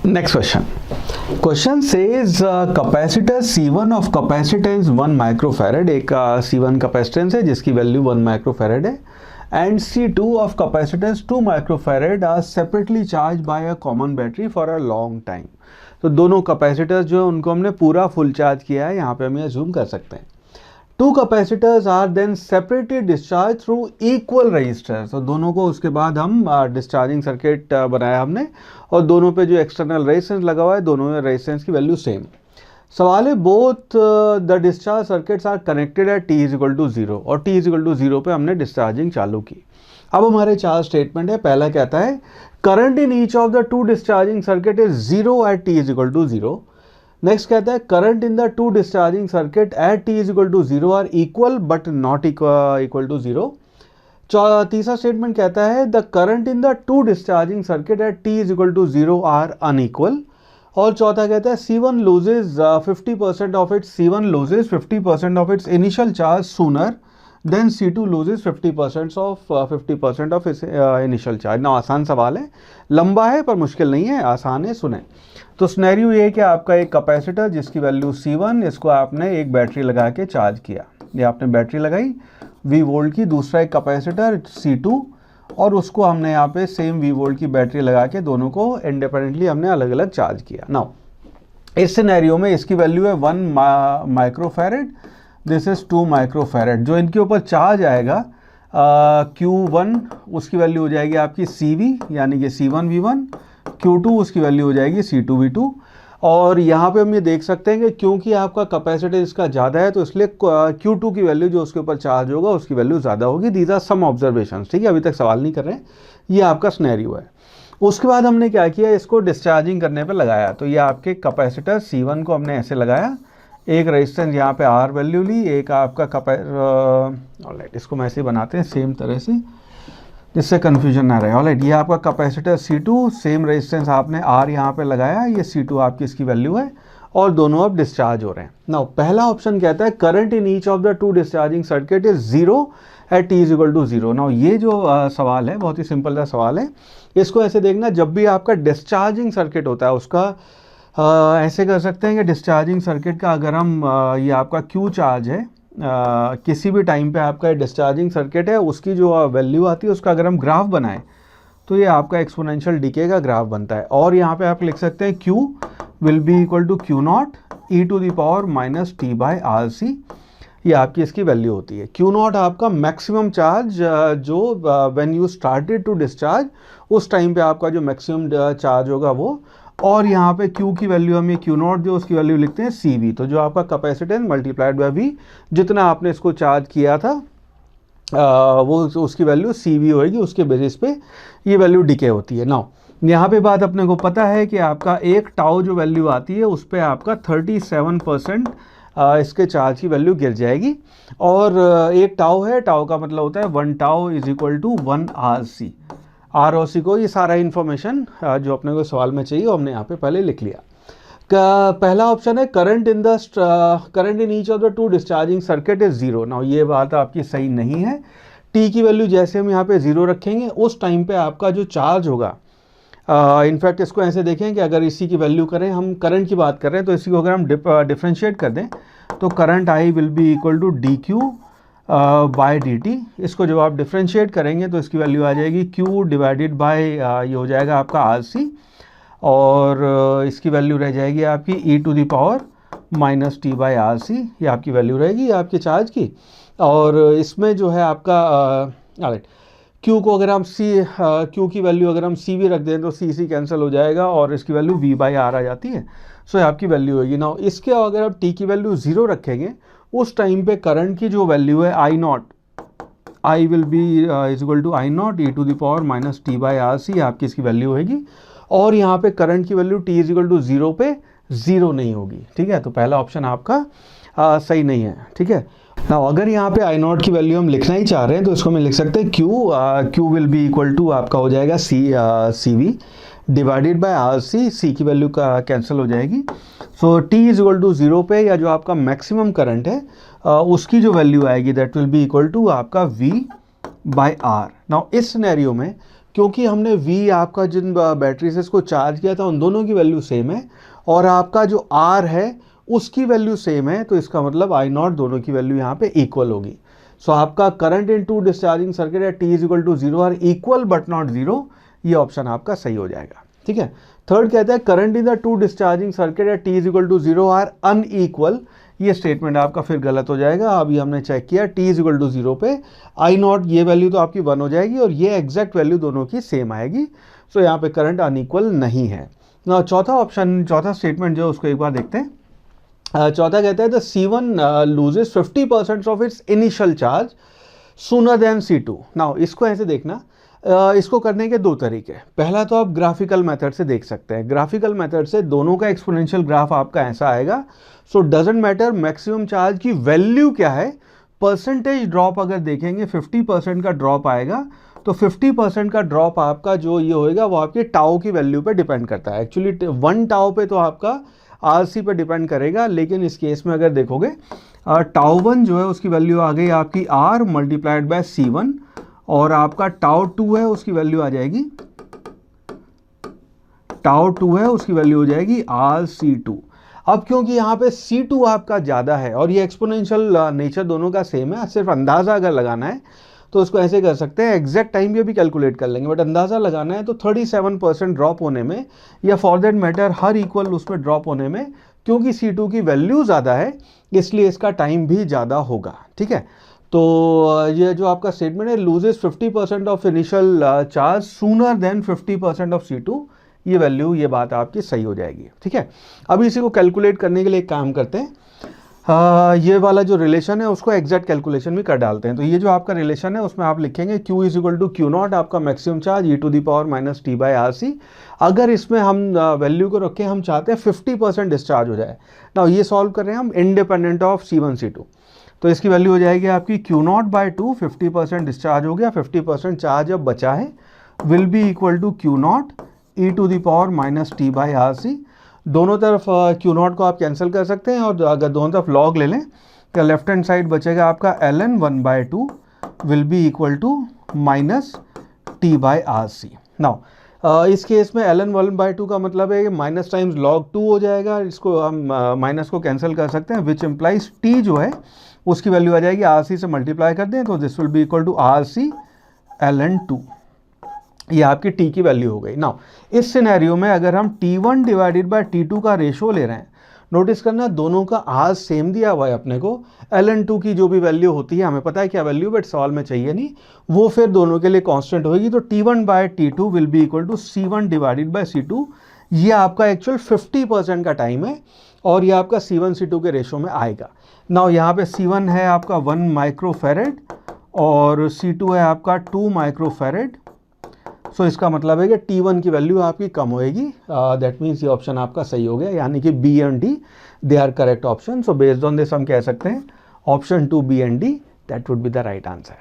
Next question. Question says capacitor C1 of capacitance 1 microfarad, एक C1 capacitance है जिसकी value 1 microfarad है, and C2 of capacitance 2 microfarad are separately charge by a common battery for a long time. तो दोनों capacitors जो है उनको हमने पूरा फुल चार्ज किया है, यहाँ पे हम ये जूम कर सकते हैं। Two capacitors are then separately discharge through equal resistors, तो दोनों को उसके बाद हम डिस्चार्जिंग सर्किट बनाया हमने, और दोनों पे जो एक्सटर्नल रेजिस्टेंस लगा हुआ है दोनों में रेजिस्टेंस की वैल्यू सेम। सवाल है both the discharge circuits are connected at t is equal to 0, और t इज इक्वल टू 0 पे हमने डिस्चार्जिंग चालू की। अब हमारे चार स्टेटमेंट है। पहला कहता है current in each of the to discharging circuit is 0 at t is equal to 0। Next कहता है current in the to discharging circuit at t is equal to 0 are equal but not equal to 0। तीसरा statement कहता है the current in the to discharging circuit at t is equal to 0 are unequal. और चौथा कहता है C1 loses 50% of its initial charge sooner then C2 loses 50% of its initial charge। ना आसान सवाल है, लंबा है पर मुश्किल नहीं है, आसान है, सुने। तो सिनेरियो ये है कि आपका एक कैपेसिटर जिसकी वैल्यू C1, इसको आपने एक बैटरी लगा के चार्ज किया, ये आपने बैटरी लगाई V वोल्ट की, दूसरा एक कैपेसिटर C2 और उसको हमने यहाँ पे सेम V वोल्ट की बैटरी लगा के दोनों को इंडिपेंडेंटली हमने अलग अलग चार्ज किया। नाउ इस सिनेरियो में इसकी वैल्यू है 1 माइक्रोफैरड, दिस इज 2 माइक्रोफैरड। जो इनके ऊपर चार्ज आएगा Q1 उसकी वैल्यू हो जाएगी आपकी CV यानी कि C1 V1, Q2 उसकी वैल्यू हो जाएगी C2 V2। और यहाँ पे हम ये देख सकते हैं कि क्योंकि आपका कैपेसिटर इसका ज़्यादा है तो इसलिए Q2 की वैल्यू जो उसके ऊपर चार्ज होगा उसकी वैल्यूज़ ज़्यादा होगी। दीज आर सम ऑब्जर्वेशंस, ठीक है, अभी तक सवाल नहीं कर रहे हैं, ये आपका सिनेरियो है। उसके बाद हमने क्या किया, इसको डिस्चार्जिंग करने पे लगाया। तो ये आपके कैपेसिटर C1 को हमने ऐसे लगाया, एक रेजिस्टेंस यहाँ पे R वैल्यू ली, एक आपका ऑलराइट इसको हम ऐसे बनाते हैं सेम तरह से जिससे कन्फ्यूजन ना रहे। ऑलराइट ये आपका कैपेसिटर C2, सेम रेजिस्टेंस आपने R यहाँ पे लगाया, ये C2 आपकी इसकी वैल्यू है और दोनों अब डिस्चार्ज हो रहे हैं। नाउ पहला ऑप्शन कहता है current in each of the to discharging circuit is 0 at t is equal to 0। Now ये जो सवाल है बहुत ही सिंपल सा सवाल है, इसको ऐसे देखना, जब भी आपका डिस्चार्जिंग सर्किट होता है उसका ऐसे कर सकते हैं कि डिस्चार्जिंग सर्किट का अगर हम ये आपका Q चार्ज है, किसी भी टाइम पे आपका डिस्चार्जिंग सर्किट है उसकी जो वैल्यू आती है उसका अगर हम ग्राफ बनाएं तो ये आपका एक्सपोनेंशियल डीके का ग्राफ बनता है। और यहाँ पे आप लिख सकते हैं Q will be equal to Q0 e to the power minus t by RC, ये आपकी इसकी वैल्यू होती है। Q0 आपका मैक्सिमम चार्ज जो when you started to discharge उस टाइम पे आपका जो मैक्सिमम चार्ज होगा वो, और यहाँ पे Q की वैल्यू हम ये Q0 जो उसकी वैल्यू लिखते हैं CV, तो जो आपका कैपेसिटेंस मल्टीप्लाइड बाय V, जितना आपने इसको चार्ज किया था वो उसकी वैल्यू CV होगी, उसके बेसिस पे ये वैल्यू डिके होती है। नाउ यहाँ पे बात अपने को पता है कि आपका एक टाउ जो वैल्यू आती है उस पर आपका 37% इसके चार्ज की वैल्यू गिर जाएगी, और एक टाउ है, टाउ का मतलब होता है 1 tau is equal to 1 RC। R और सी को ये सारा इन्फॉर्मेशन जो अपने को सवाल में चाहिए हमने यहाँ पे पहले लिख लिया। पहला ऑप्शन है current in each of the to discharging circuit is 0। Now ये बात आपकी सही नहीं है। टी की वैल्यू जैसे हम यहाँ पे 0 रखेंगे उस टाइम पे आपका जो चार्ज होगा, इनफैक्ट इसको ऐसे देखें कि अगर इसी की वैल्यू करें, हम करंट की बात कर रहे हैं तो इसी को अगर हम डिफ्रेंशिएट कर दें तो current I will be equal to DQ by dt। इसको जब आप डिफ्रेंशिएट करेंगे तो इसकी वैल्यू आ जाएगी Q डिवाइडेड बाय ये हो जाएगा आपका RC, और इसकी वैल्यू रह जाएगी आपकी e to the power minus t by RC, ये आपकी वैल्यू रहेगी आपके चार्ज की। और इसमें जो है आपका Q को अगर हम Q की वैल्यू अगर हम CV रख दें तो C कैंसिल हो जाएगा और इसकी वैल्यू V बाई R आ जाती है, सो आपकी वैल्यू होगी। नाउ इसके अगर आप t की वैल्यू 0 रखेंगे उस टाइम पे करंट की जो वैल्यू है I0, I will be is equal to I0 e to the power minus t by RC, आपकी इसकी वैल्यू होगी। और यहाँ पे करंट की value t is equal to 0 पे 0 नहीं होगी, ठीक है। तो पहला ऑप्शन आपका सही नहीं है, ठीक है। ना अगर यहाँ पे I0 की वैल्यू हम लिखना ही चाह रहे हैं तो इसको मैं लिख सकते हैं Q will be equal to आपका हो जाएगा CV divided by RC, C की वैल्यू का कैंसिल हो जाएगी। So t is equal to 0 पे या जो आपका मैक्सिमम करंट है उसकी जो वैल्यू आएगी that will be equal to आपका V बाय R। नाउ इस सिनेरियो में क्योंकि हमने V आपका जिन बैटरी से इसको चार्ज किया था उन दोनों की वैल्यू सेम है और आपका जो R है उसकी वैल्यू सेम है, तो इसका मतलब I0 दोनों की वैल्यू यहाँ पे इक्वल होगी। सो आपका current in to discharging circuit at t is equal to 0 are equal but not 0, ये ऑप्शन आपका सही हो जाएगा। ठीक है। थर्ड कहता है current in the to discharging circuit at t is equal to 0 are unequal, ये स्टेटमेंट आपका फिर गलत हो जाएगा। अभी हमने चेक किया t इज इक्वल टू 0 पे I0 ये वैल्यू तो आपकी 1 हो जाएगी और ये एग्जैक्ट वैल्यू दोनों की सेम आएगी। सो यहाँ पे करंट अनइक्वल नहीं है। चौथा ऑप्शन, चौथा स्टेटमेंट जो है उसको एक बार देखते हैं। चौथा कहता है the C1 loses 50% of its initial charge sooner than C2। Now इसको ऐसे देखना, इसको करने के दो तरीके। पहला तो आप ग्राफिकल मेथड से देख सकते हैं। ग्राफिकल मेथड से दोनों का एक्सपोनेंशियल ग्राफ आपका ऐसा आएगा। सो डजंट मैटर मैक्सिमम चार्ज की वैल्यू क्या है, परसेंटेज ड्रॉप अगर देखेंगे 50% का ड्रॉप आएगा, तो 50% का ड्रॉप आपका जो ये होएगा वो आपके टाउ की वैल्यू पे डिपेंड करता है। एक्चुअली 1 टाउ पे तो आपका RC पे डिपेंड करेगा, लेकिन इस केस में अगर देखोगे टाउ 1 जो है उसकी वैल्यू आ गई आपकी R मल्टीप्लाइड बाय C1 और आपका टाउ 2 है उसकी वैल्यू आ जाएगी, टाउ 2 है उसकी वैल्यू हो जाएगी RC2। अब क्योंकि यहाँ पे C2 आपका ज़्यादा है और ये एक्सपोनेंशियल नेचर दोनों का सेम है, सिर्फ अंदाज़ा अगर लगाना है तो उसको ऐसे कर सकते हैं, एग्जैक्ट टाइम भी कैलकुलेट कर लेंगे, बट अंदाज़ा लगाना है तो 37% ड्रॉप होने में या for that matter her equal उसमें ड्रॉप होने में, क्योंकि C2 की वैल्यू ज़्यादा है इसलिए इसका टाइम भी ज़्यादा होगा। ठीक है। तो ये जो आपका स्टेटमेंट है loses 50% of initial charge sooner than 50% of C2, ये वैल्यू, ये बात आपकी सही हो जाएगी। ठीक है। अभी इसी को कैलकुलेट करने के लिए एक काम करते हैं, ये वाला जो रिलेशन है उसको एग्जैक्ट कैलकुलेशन भी कर डालते हैं। तो ये जो आपका रिलेशन है उसमें आप लिखेंगे Q is equal to Q0 आपका maximum charge e to the power minus t by RC। अगर इसमें हम वैल्यू को रखें, हम चाहते हैं 50% डिस्चार्ज हो जाए। ना ये सॉल्व कर रहे हैं हम इंडिपेंडेंट ऑफ C1 C2, तो इसकी वैल्यू हो जाएगी आपकी Q0 बाई 2, 50% डिस्चार्ज हो गया, 50% चार्ज अब बचा है, will be equal to Q0 e to the power minus t by RC। दोनों तरफ Q0 को आप कैंसिल कर सकते हैं और अगर दोनों तरफ लॉग ले लें तो लेफ्ट हैंड साइड बचेगा आपका ln 1/2 will be equal to minus t by RC। Now इस केस में ln 1/2 का मतलब है माइनस टाइम्स log 2 हो जाएगा, इसको हम माइनस को कैंसिल कर सकते हैं, विच इम्प्लाइज t जो है उसकी वैल्यू आ जाएगी RC से मल्टीप्लाई कर दें तो this will be equal to RC ln 2, ये आपकी t की वैल्यू हो गई। नाउ इस सिनेरियो में अगर हम T1 डिवाइडेड बाय T2 का रेशो ले रहे हैं, नोटिस करना दोनों का R सेम दिया हुआ है अपने को, ln 2 की जो भी वैल्यू होती है हमें पता है क्या वैल्यू, बट सवाल में चाहिए नहीं, वो फिर दोनों के लिए कांस्टेंट होगी। तो T1 by T2 will be equal to C1 divided by C2। ये आपका एक्चुअल 50% का टाइम है और ये आपका C1 C2 के रेशो में आएगा। नाउ यहाँ पे C1 है आपका 1 माइक्रोफेरेड और C2 है आपका 2 माइक्रोफेरेड। सो इसका मतलब है कि T1 की वैल्यू आपकी कम होएगी, दैट मीन्स ये ऑप्शन आपका सही हो गया, यानी कि B and D they are correct option. So based on this हम कह सकते हैं option 2 B and D that would be the right answer.